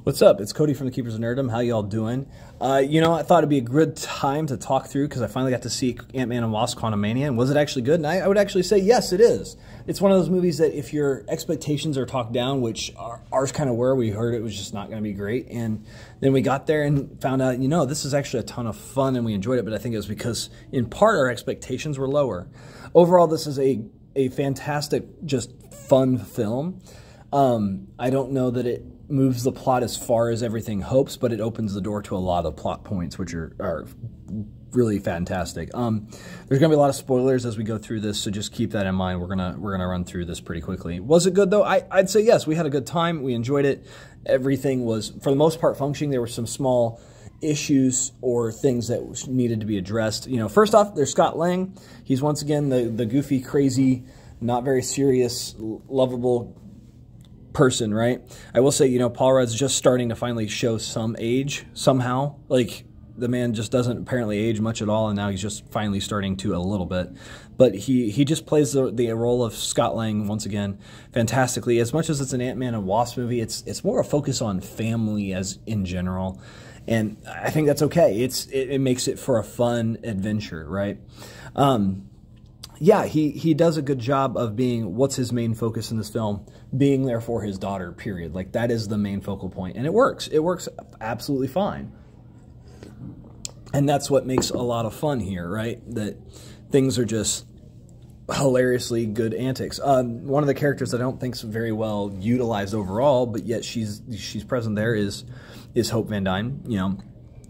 What's up? It's Cody from the Keepers of Nerddom. How y'all doing? I thought it'd be a good time to talk through because I finally got to see Antman and Wasp: Quantumania, and was it actually good? And I would actually say yes, it is. It's one of those movies that if your expectations are talked down, which ours kind of were, we heard it was just not going to be great, and then we got there and found out, this is actually a ton of fun and we enjoyed it, but I think it was because, in part, our expectations were lower. Overall, this is a fantastic, just fun film. I don't know that it moves the plot as far as everything hopes, but it opens the door to a lot of plot points, which are really fantastic. There's gonna be a lot of spoilers as we go through this, so just keep that in mind. We're gonna run through this pretty quickly. Was it good though? I'd say yes. We had a good time. We enjoyed it. Everything was, for the most part, functioning. There were some small issues or things that needed to be addressed. First off, there's Scott Lang. He's once again the goofy, crazy, not very serious, lovable person, right? I will say, Paul Rudd's just starting to finally show some age somehow. Like, the man just doesn't apparently age much at all, and now he's just finally starting to a little bit. But he just plays the role of Scott Lang once again fantastically. As much as it's an Ant-Man and Wasp movie, it's more a focus on family as in general, and I think that's okay. It makes it for a fun adventure, right? Yeah, he does a good job of being, what's his main focus in this film? Being there for his daughter, period. Like, that is the main focal point, and it works. It works absolutely fine. And that's what makes a lot of fun here, right? That things are just hilariously good antics. One of the characters I don't think's very well utilized overall, but yet she's present there is Hope Van Dyne,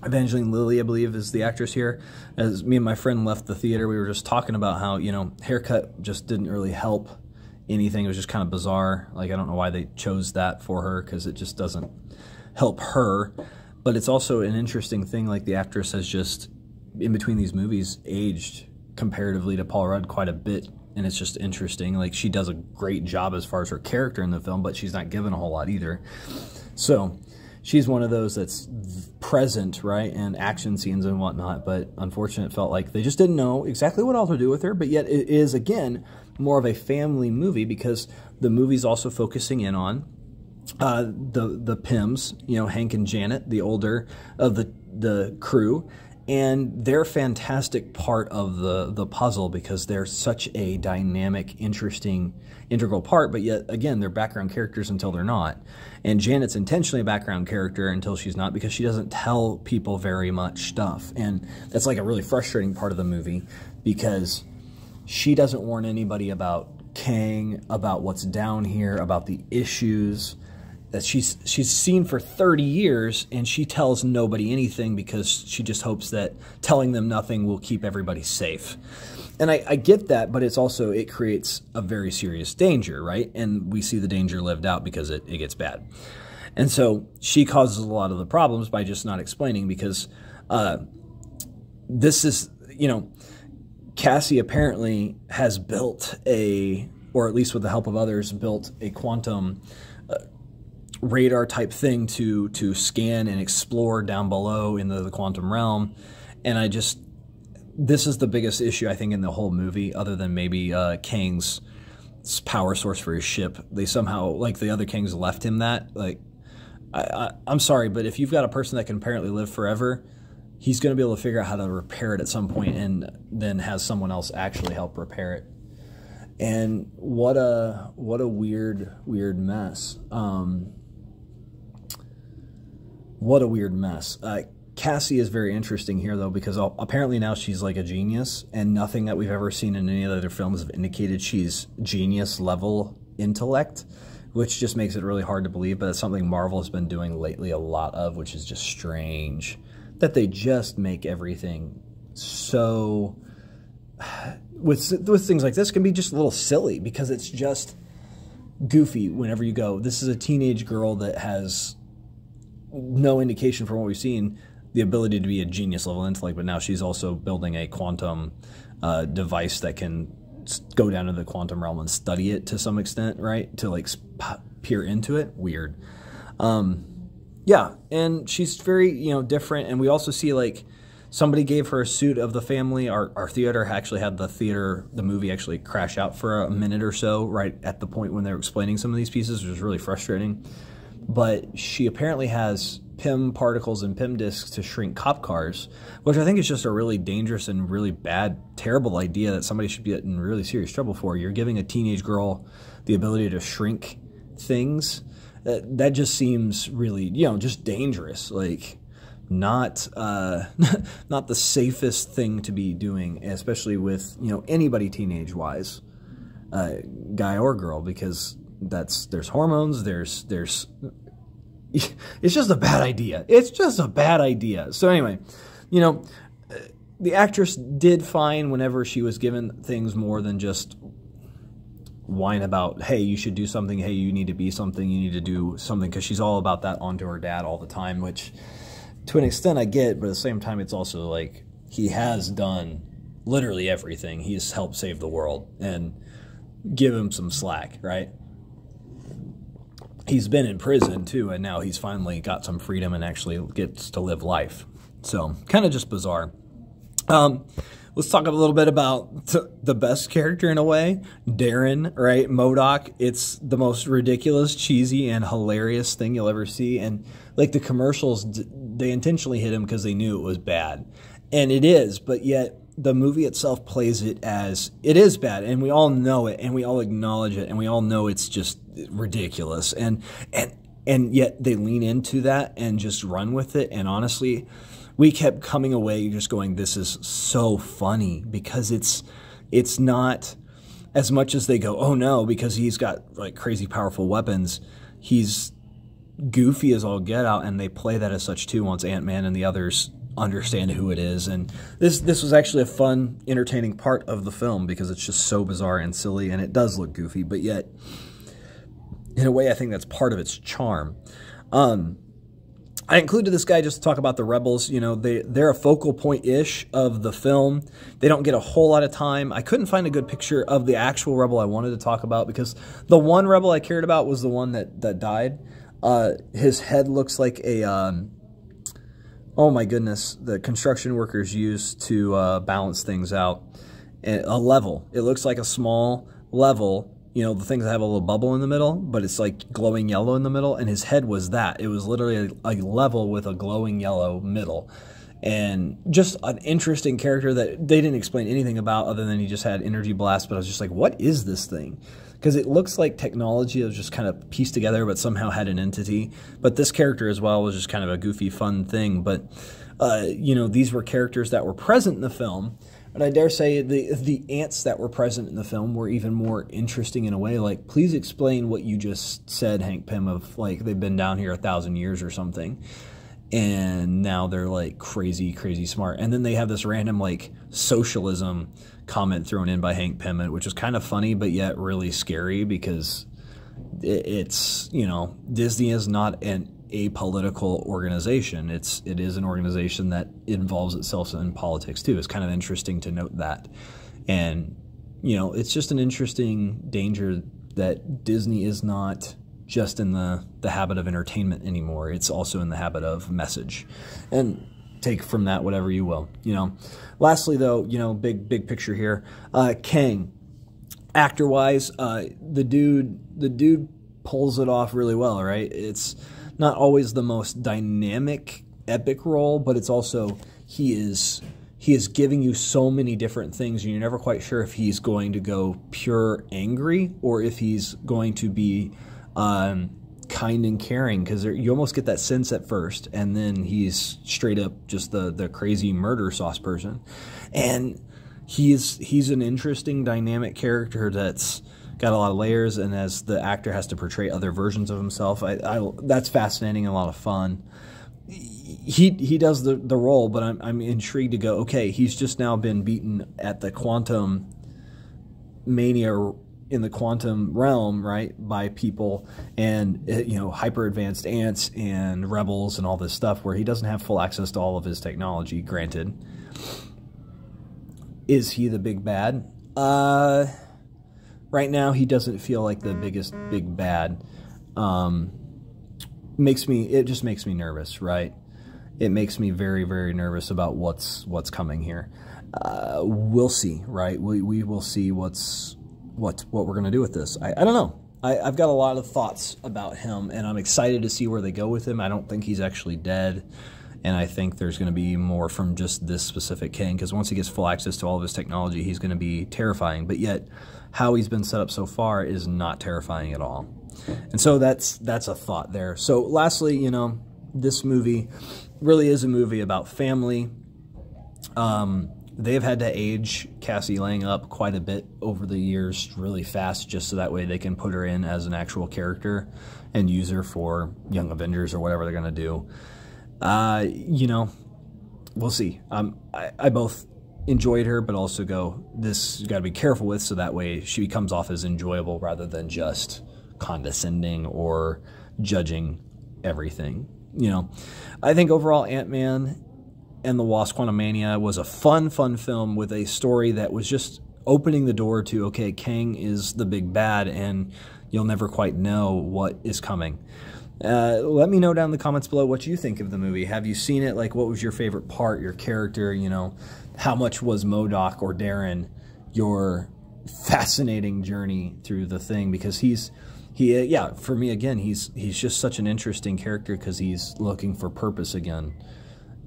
Evangeline Lilly, I believe, is the actress here. As me and my friend left the theater, we were just talking about how, haircut just didn't really help anything. It was just kind of bizarre. Like, I don't know why they chose that for her, because it just doesn't help her. But it's also an interesting thing, like, the actress has just, in between these movies, aged comparatively to Paul Rudd quite a bit. And it's just interesting. Like, she does a great job as far as her character in the film, but she's not given a whole lot either. So she's one of those that's present, right, and action scenes and whatnot, but unfortunately it felt like they just didn't know exactly what all to do with her, but yet it is, again, more of a family movie because the movie's also focusing in on the Pims, Hank and Janet, the older of the crew, and they're a fantastic part of the puzzle because they're such a dynamic, interesting, integral part, but yet, again, they're background characters until they're not. And Janet's intentionally a background character until she's not because she doesn't tell people very much stuff. And that's like a really frustrating part of the movie because she doesn't warn anybody about Kang, about what's down here, about the issues that she's seen for 30 years, and she tells nobody anything because she just hopes that telling them nothing will keep everybody safe. And I get that, but it's also, it creates a very serious danger, right? And we see the danger lived out because it gets bad. And so she causes a lot of the problems by just not explaining because this is, Cassie apparently has built or at least with the help of others, built a quantum radar type thing to scan and explore down below in the quantum realm. And this is the biggest issue I think in the whole movie, other than maybe Kang's power source for his ship. They somehow, like the other Kangs, left him that. Like, I'm sorry, but if you've got a person that can apparently live forever, he's going to be able to figure out how to repair it at some point and then has someone else actually help repair it. And what a weird mess. What a weird mess. Cassie is very interesting here, though, because apparently now she's like a genius, and nothing that we've ever seen in any of the other films have indicated she's genius-level intellect, which just makes it really hard to believe, but it's something Marvel has been doing lately a lot of, which is just strange, that they just make everything so... With things like this, can be just a little silly, because it's just goofy whenever you go, this is a teenage girl that has no indication from what we've seen the ability to be a genius level intellect, but now she's also building a quantum device that can go down to the quantum realm and study it to some extent, right? To like peer into it. Weird. Yeah, and she's very, different, and we also see like somebody gave her a suit of the family. Our theater actually had the movie actually crash out for a minute or so right at the point when they were explaining some of these pieces, which was really frustrating. but she apparently has PIM particles and PIM discs to shrink cop cars, which I think is just a really dangerous and really bad, terrible idea that somebody should be in really serious trouble for. You're giving a teenage girl the ability to shrink things. That just seems really, you know, just dangerous. Like, not not the safest thing to be doing, especially with, you know, anybody teenage-wise, guy or girl, because there's hormones, there's it's just a bad idea. It's just a bad idea. So anyway, you know, the actress did fine whenever she was given things more than just whine about, hey, you should do something, hey, you need to be something, you need to do something, because she's all about that onto her dad all the time, which to an extent I get, but at the same time it's also like he has done literally everything. He's helped save the world, and give him some slack, right? He's been in prison too, and now he's finally got some freedom and actually gets to live life. So kind of just bizarre. Let's talk a little bit about the best character in a way, Darren, right? MODOK. It's the most ridiculous, cheesy, and hilarious thing you'll ever see. And like the commercials, they intentionally hit him because they knew it was bad. And it is, but yet the movie itself plays it as it is bad, and we all know it, and we all acknowledge it, and we all know it's just ridiculous. And yet they lean into that and just run with it. And honestly, we kept coming away just going, this is so funny, because it's not as much as they go, oh no, because he's got like crazy powerful weapons. He's goofy as all get out, and they play that as such too once Antman and the others understand who it is. And this was actually a fun, entertaining part of the film, because it's just so bizarre and silly, and it does look goofy, but yet in a way I think that's part of its charm. I included this guy just to talk about the rebels. You know, they're a focal point-ish of the film. They don't get a whole lot of time. I couldn't find a good picture of the actual rebel I wanted to talk about, because the one rebel I cared about was the one that died. His head looks like a, oh my goodness, the construction workers used to balance things out. A level. It looks like a small level. You know, the things that have a little bubble in the middle, but it's like glowing yellow in the middle, and his head was that. It was literally a level with a glowing yellow middle. And just an interesting character that they didn't explain anything about other than he just had energy blast, but I was just like, what is this thing? Because it looks like technology that was just kind of pieced together but somehow had an entity. But this character as well was just kind of a goofy, fun thing. But, you know, these were characters that were present in the film. And I dare say the ants that were present in the film were even more interesting in a way. Like, please explain what you just said, Hank Pym, of like they've been down here 1,000 years or something, and now they're like crazy, crazy smart. And then they have this random like socialism comment thrown in by Hank Pym, which is kind of funny, but yet really scary, because it's, you know, Disney is not an apolitical organization. It is an organization that involves itself in politics too. It's kind of interesting to note that. And, you know, it's just an interesting danger that Disney is not just in the habit of entertainment anymore. It's also in the habit of message. And take from that whatever you will, you know. Lastly though, you know, big picture here. Kang, actor-wise, the dude pulls it off really well, right? It's not always the most dynamic, epic role, but it's also, he is giving you so many different things, and you're never quite sure if he's going to go pure angry or if he's going to be kind and caring, because you almost get that sense at first, and then he's straight up just the crazy murder sauce person. And he's an interesting, dynamic character that's got a lot of layers, and as the actor has to portray other versions of himself, that's fascinating and a lot of fun. He does the role, but I'm intrigued to go, okay, he's just now been beaten at the Quantumania in the quantum realm, right, by people and, you know, hyper advanced ants and rebels and all this stuff, where he doesn't have full access to all of his technology, granted. Is he the big bad? Right now, he doesn't feel like the biggest big bad. It just makes me nervous, right? It makes me very, very nervous about what's coming here. We'll see, right? We will see what we're gonna do with this. I don't know. I've got a lot of thoughts about him, and I'm excited to see where they go with him. I don't think he's actually dead, and I think there's going to be more from just this specific king, because once he gets full access to all of his technology, he's going to be terrifying. But yet, how he's been set up so far is not terrifying at all. And so that's a thought there. So lastly, you know, this movie really is a movie about family. They've had to age Cassie Lang up quite a bit over the years really fast, just so that way they can put her in as an actual character and use her for Young Avengers or whatever they're going to do. You know, we'll see. I both enjoyed her, but also go, this you got to be careful with, so that way she comes off as enjoyable rather than just condescending or judging everything. You know, I think overall Ant-Man and the Wasp: Quantumania was a fun film with a story that was just opening the door to, okay, Kang is the big bad, and you'll never quite know what is coming. Let me know down in the comments below what you think of the movie. Have you seen it? Like, what was your favorite part, your character, you know? How much was MODOK or Darren your fascinating journey through the thing? Because yeah, for me, again, he's just such an interesting character because he's looking for purpose again.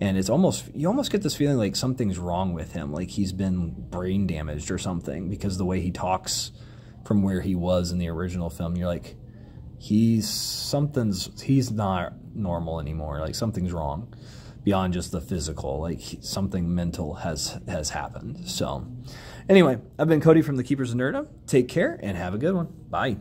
And it's you almost get this feeling like something's wrong with him, like he's been brain damaged or something, because the way he talks from where he was in the original film, you're like, he's not normal anymore. Like, something's wrong beyond just the physical. Like, something mental has happened. So anyway, I've been Cody from the Keepers of Nerdom. Take care and have a good one. Bye.